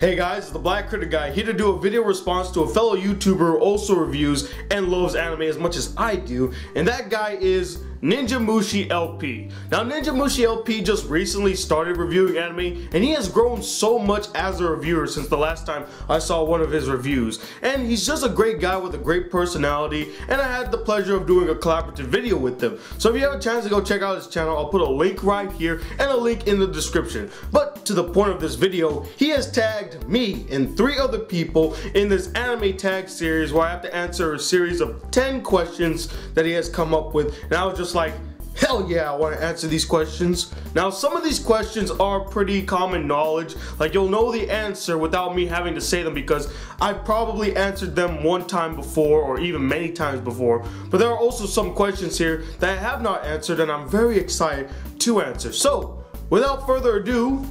Hey guys, it's the Black Critic Guy here to do a video response to a fellow YouTuber who also reviews and loves anime as much as I do, and that guy is NinjaMushi LP. Now NinjaMushi LP just recently started reviewing anime, and he has grown so much as a reviewer since the last time I saw one of his reviews. And he's just a great guy with a great personality, and I had the pleasure of doing a collaborative video with him. So if you have a chance to go check out his channel, I'll put a link right here and a link in the description. But to the point of this video, he has tagged me and 3 other people in this anime tag series where I have to answer a series of 10 questions that he has come up with, and I was just like, hell yeah, I want to answer these questions. Now some of these questions are pretty common knowledge, like you'll know the answer without me having to say them because I've probably answered them one time before or even many times before. But there are also some questions here that I have not answered and I'm very excited to answer. So without further ado,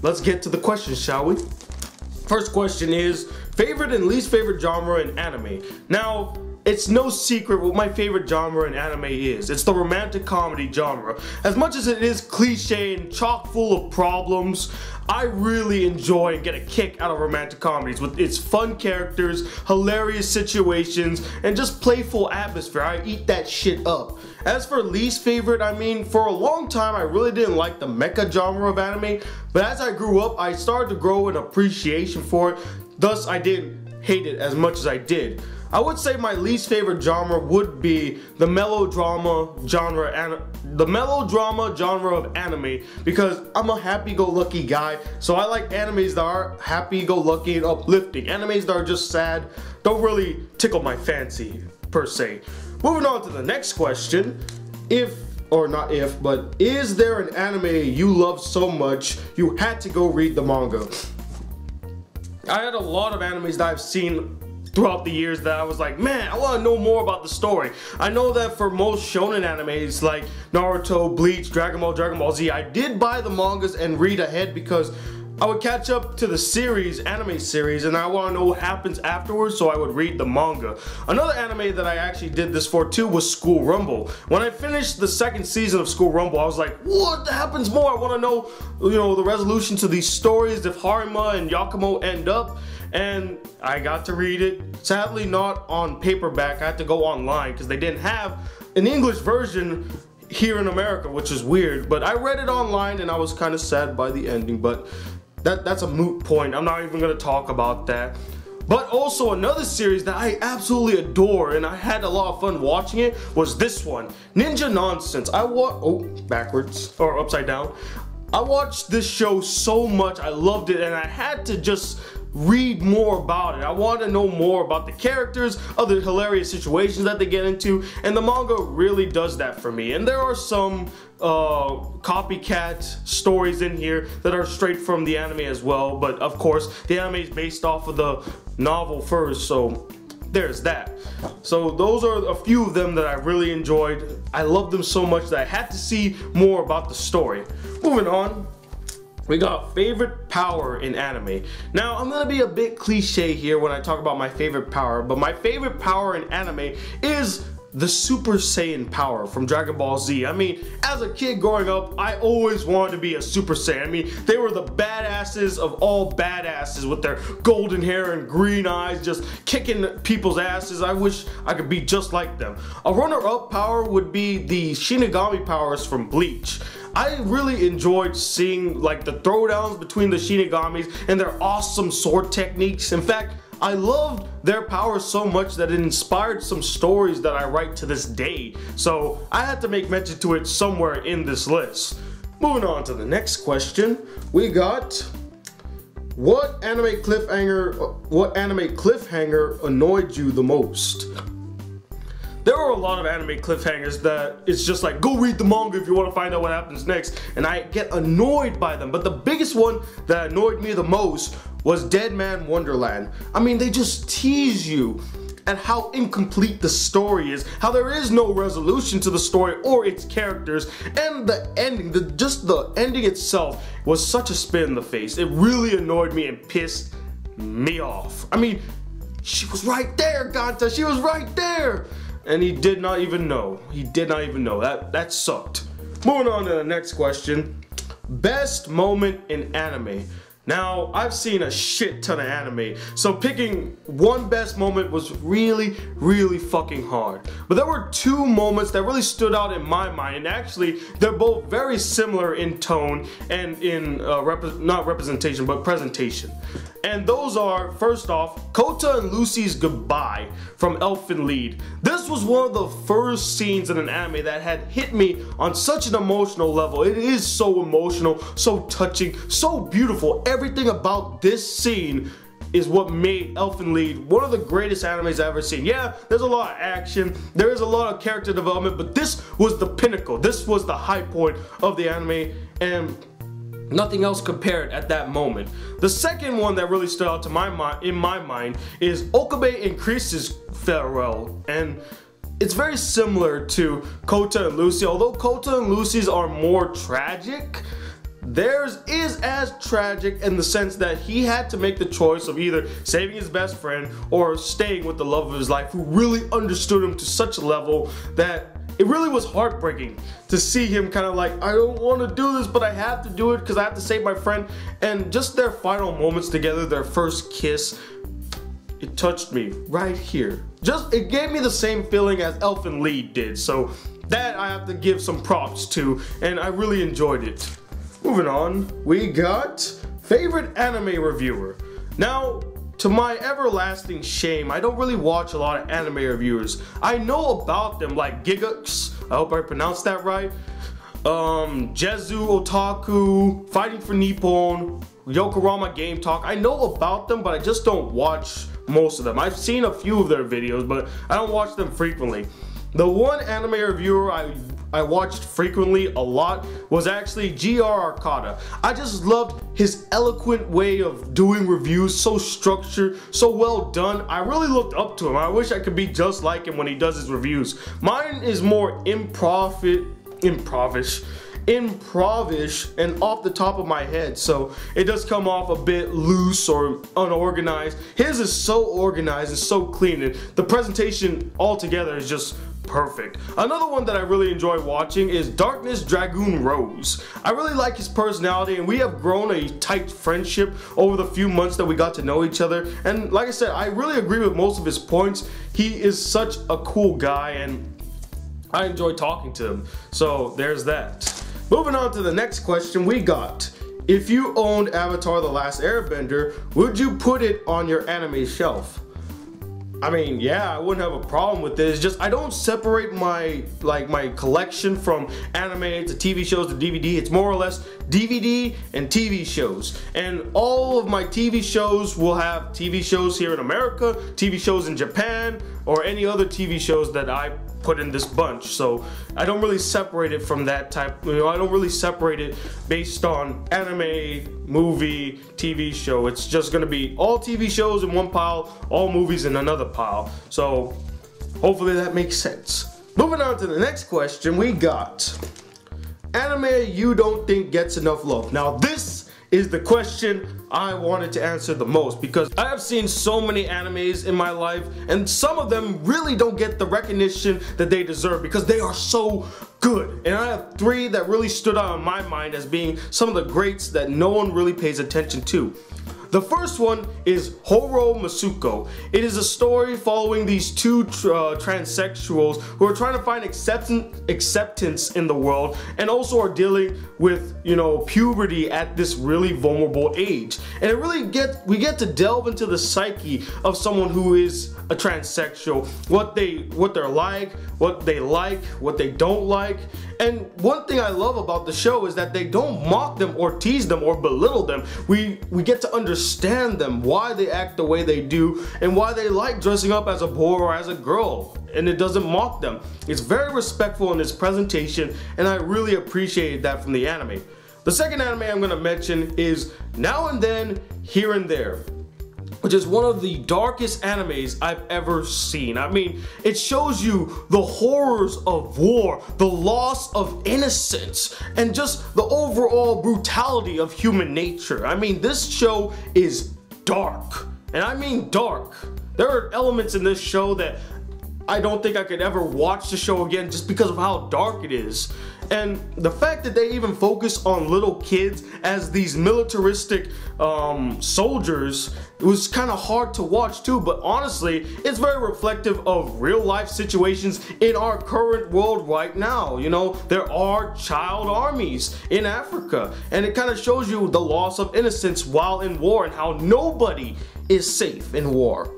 let's get to the questions, shall we? First question is, favorite and least favorite genre in anime. Now, it's no secret what my favorite genre in anime is. It's the romantic comedy genre. As much as it is cliche and chock full of problems, I really enjoy and get a kick out of romantic comedies with its fun characters, hilarious situations, and just playful atmosphere. I eat that shit up. As for least favorite, I mean, for a long time I really didn't like the mecha genre of anime, but as I grew up I started to grow an appreciation for it, thus I didn't hate it as much as I did. I would say my least favorite genre would be the melodrama genre of anime, because I'm a happy-go-lucky guy, so I like animes that are happy-go-lucky and uplifting. Animes that are just sad don't really tickle my fancy, per se. Moving on to the next question, is there an anime you love so much you had to go read the manga? I had a lot of animes that I've seen throughout the years that I was like, man, I want to know more about the story. I know that for most shonen animes like Naruto, Bleach, Dragon Ball Z, I did buy the mangas and read ahead because I would catch up to the anime series, and I want to know what happens afterwards, so I would read the manga. Another anime that I actually did this for too was School Rumble. When I finished the 2nd season of School Rumble, I was like, what happens more? I want to know, the resolution to these stories, if Harima and Yakumo end up, and I got to read it. Sadly not on paperback, I had to go online because they didn't have an English version here in America, which is weird, but I read it online and I was kind of sad by the ending, but that's a moot point. I'm not even going to talk about that. But also another series that I absolutely adore and I had a lot of fun watching it was this one, Ninja Nonsense. Backwards or upside down. I watched this show so much, I loved it, and I had to just read more about it. I want to know more about the characters, other hilarious situations that they get into, and the manga really does that for me. And there are some copycat stories in here that are straight from the anime as well, but of course the anime is based off of the novel first, so there's that. So those are a few of them that I really enjoyed. I loved them so much that I had to see more about the story. Moving on, we got favorite power in anime. Now, I'm gonna be a bit cliche here when I talk about my favorite power, but my favorite power in anime is the Super Saiyan power from Dragon Ball Z. I mean, as a kid growing up, I always wanted to be a Super Saiyan. I mean, they were the badasses of all badasses with their golden hair and green eyes, just kicking people's asses. I wish I could be just like them. A runner-up power would be the Shinigami powers from Bleach. I really enjoyed seeing like the throwdowns between the Shinigamis and their awesome sword techniques. In fact, I loved their power so much that it inspired some stories that I write to this day. So I had to make mention to it somewhere in this list. Moving on to the next question, we got, what anime cliffhanger annoyed you the most? There were a lot of anime cliffhangers that it's just like, go read the manga if you want to find out what happens next, and I get annoyed by them. But the biggest one that annoyed me the most was Dead Man Wonderland. I mean, they just tease you at how incomplete the story is, how there is no resolution to the story or its characters, and the ending, just the ending itself was such a spit in the face. It really annoyed me and pissed me off. I mean, she was right there, Ganta, she was right there! And he did not even know. He did not even know. That sucked. Moving on to the next question. Best moment in anime. Now, I've seen a shit ton of anime, so picking one best moment was really fucking hard. But there were two moments that really stood out in my mind, and actually, they're both very similar in tone and in, not representation, but presentation. And those are, first off, Kota and Lucy's goodbye from Elfen Lied. This was one of the first scenes in an anime that had hit me on such an emotional level. It is so emotional, so touching, so beautiful. Everything about this scene is what made Elfen Lied one of the greatest animes I've ever seen. Yeah, there's a lot of action, there is a lot of character development, but this was the pinnacle. This was the high point of the anime, and nothing else compared at that moment. The second one that really stood out to in my mind is Okabe and Chris's farewell, and it's very similar to Kota and Lucy. Although Kota and Lucy's are more tragic, theirs is as tragic in the sense that he had to make the choice of either saving his best friend or staying with the love of his life, who really understood him to such a level that it really was heartbreaking to see him kind of like, I don't want to do this, but I have to do it because I have to save my friend. And just their final moments together, their first kiss, it touched me right here. It gave me the same feeling as Elfen Lied did. So that I have to give some props to, and I really enjoyed it. Moving on, we got favorite anime reviewer. Now, to my everlasting shame, I don't really watch a lot of anime reviewers. I know about them, like Gigux, I hope I pronounced that right, Jezu Otaku, Fighting for Nippon, Yokorama Game Talk. I know about them, but I just don't watch most of them. I've seen a few of their videos, but I don't watch them frequently. The one anime reviewer I watched frequently a lot was actually GR Arcada. I just loved his eloquent way of doing reviews, so structured, so well done. I really looked up to him. I wish I could be just like him when he does his reviews. Mine is more improvish and off the top of my head, so it does come off a bit loose or unorganized. His is so organized and so clean, and the presentation altogether is just perfect. Another one that I really enjoy watching is Darkness Dragoon Rose. I really like his personality, and we have grown a tight friendship over the few months that we got to know each other. And like I said, I really agree with most of his points. He is such a cool guy, and I enjoy talking to him. So there's that. Moving on to the next question we got. If you owned Avatar The Last Airbender, would you put it on your anime shelf? I mean, yeah, I wouldn't have a problem with this. Just I don't separate my collection from anime to TV shows to DVD. It's more or less DVD and TV shows. And all of my TV shows will have TV shows here in America, TV shows in Japan, or any other TV shows that I put in this bunch. So I don't really separate it from that type, I don't really separate it based on anime, movie, TV show. It's just gonna be all TV shows in one pile, all movies in another pile. So hopefully that makes sense. Moving on to the next question we got. Anime you don't think gets enough love. Now this is the question I wanted to answer the most, because I have seen so many animes in my life, and some of them really don't get the recognition that they deserve because they are so good. And I have three that really stood out in my mind as being some of the greats that no one really pays attention to. The first one is Horo Masuko. It is a story following these two transsexuals who are trying to find acceptance in the world, and also are dealing with, you know, puberty at this really vulnerable age. And it really we get to delve into the psyche of someone who is a transsexual, what they're like, what they like, what they don't like. And one thing I love about the show is that they don't mock them or tease them or belittle them. We get to understand them, why they act the way they do, and why they like dressing up as a boy or as a girl. And it doesn't mock them. It's very respectful in its presentation, and I really appreciated that from the anime. The second anime I'm going to mention is Now and Then, Here and There, which is one of the darkest animes I've ever seen. I mean, it shows you the horrors of war, the loss of innocence, and just the overall brutality of human nature. I mean, this show is dark, and I mean dark. There are elements in this show that I don't think I could ever watch the show again just because of how dark it is. And the fact that they even focus on little kids as these militaristic soldiers, it was kind of hard to watch too, but honestly, it's very reflective of real life situations in our current world right now. You know, there are child armies in Africa, and it kind of shows you the loss of innocence while in war and how nobody is safe in war.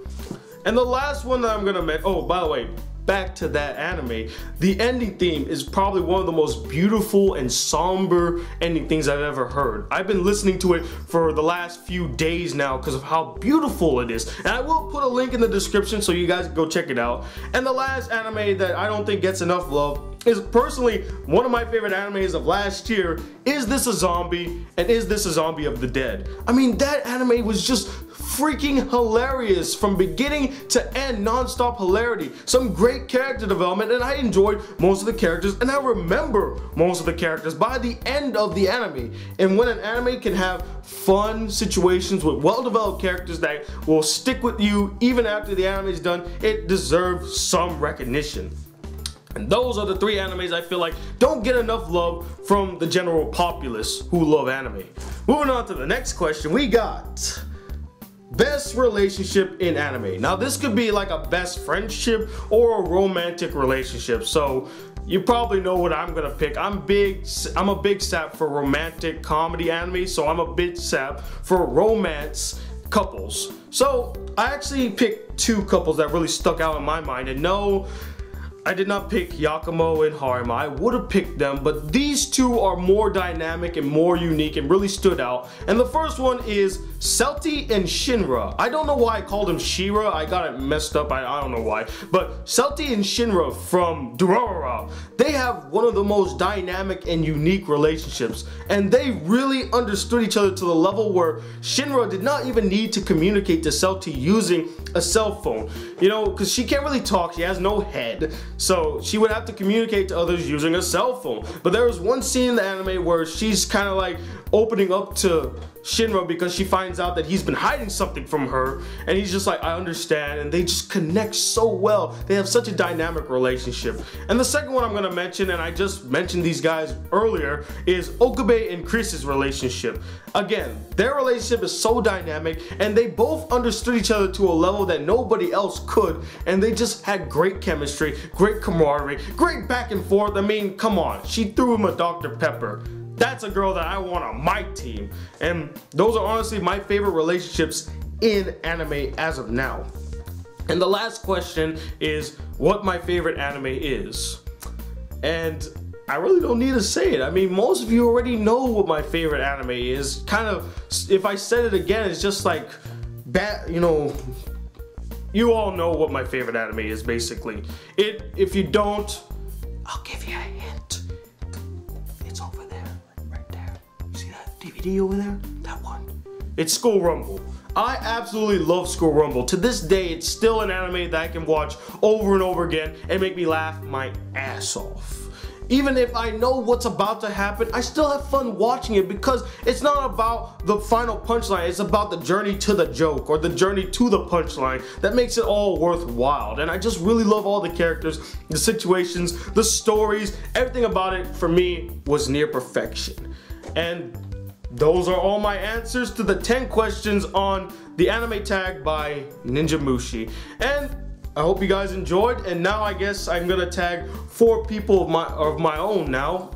And the last one that I'm gonna make, oh, by the way, back to that anime, the ending theme is probably one of the most beautiful and somber ending things I've ever heard. I've been listening to it for the last few days now because of how beautiful it is. And I will put a link in the description so you guys can go check it out. And the last anime that I don't think gets enough love is personally one of my favorite animes of last year. Is This a Zombie? And Is This a Zombie of the Dead? I mean, that anime was just freaking hilarious from beginning to end, non-stop hilarity. Some great character development, and I enjoyed most of the characters, and I remember most of the characters by the end of the anime. And when an anime can have fun situations with well-developed characters that will stick with you even after the anime is done, it deserves some recognition. And those are the 3 animes I feel like don't get enough love from the general populace who love anime. Moving on to the next question, we got best relationship in anime. Now this could be like a best friendship or a romantic relationship. So you probably know what I'm gonna pick. I'm a big sap for romantic comedy anime, so I'm a big sap for romance couples. So I actually picked 2 couples that really stuck out in my mind, and no, I did not pick Yakumo and Harima. I would have picked them, but these 2 are more dynamic and more unique and really stood out. And the first one is Celty and Shinra. I don't know why I called him Shira. I got it messed up. I don't know why. But Celty and Shinra from Durarara, they have one of the most dynamic and unique relationships. And they really understood each other to the level where Shinra did not even need to communicate to Celty using a cell phone. You know, because she can't really talk. She has no head. So she would have to communicate to others using a cell phone. But there was one scene in the anime where she's kind of like opening up to Shinra because she finds out that he's been hiding something from her, and he's just like, I understand, and they just connect so well. They have such a dynamic relationship. And the second one I'm gonna mention, and I just mentioned these guys earlier, is Okabe and Chris's relationship. Again, their relationship is so dynamic, and they both understood each other to a level that nobody else could, and they just had great chemistry, great camaraderie, great back and forth. I mean, come on, she threw him a Dr. Pepper. That's a girl that I want on my team. And those are honestly my favorite relationships in anime as of now. And the last question is what my favorite anime is. And I really don't need to say it. I mean, most of you already know what my favorite anime is. Kind of, if I said it again, it's just like, you know, you all know what my favorite anime is basically. If you don't, I'll give you a hint. DVD over there? That one. It's School Rumble. I absolutely love School Rumble. To this day, it's still an anime that I can watch over and over again and make me laugh my ass off. Even if I know what's about to happen, I still have fun watching it because it's not about the final punchline, it's about the journey to the joke or the journey to the punchline that makes it all worthwhile. And I just really love all the characters, the situations, the stories, everything about it for me was near perfection. And those are all my answers to the 10 questions on the anime tag by NinjaMushi. And I hope you guys enjoyed, and now I guess I'm gonna tag 4 people of my own now.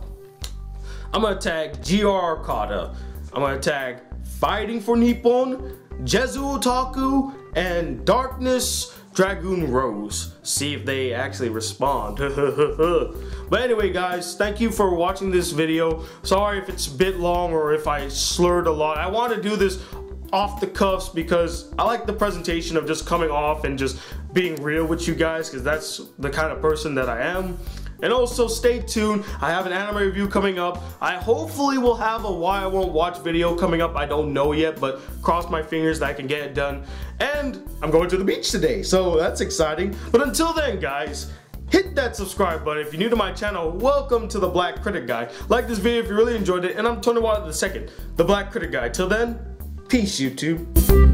I'm gonna tag GR Arcada. I'm gonna tag Fighting for Nippon, Jezu Otaku, and Darkness Dragoon Rose. See if they actually respond. But anyway guys, thank you for watching this video. Sorry if it's a bit long or if I slurred a lot. I want to do this off the cuffs because I like the presentation of just coming off and just being real with you guys, because that's the kind of person that I am. And also stay tuned, I have an anime review coming up. I hopefully will have a Why I Won't Watch video coming up. I don't know yet, but cross my fingers that I can get it done. And I'm going to the beach today, so that's exciting. But until then guys, hit that subscribe button. If you're new to my channel, welcome to the Black Critic Guy. Like this video if you really enjoyed it, and I'm Tony Water II, the Black Critic Guy. Till then, peace YouTube.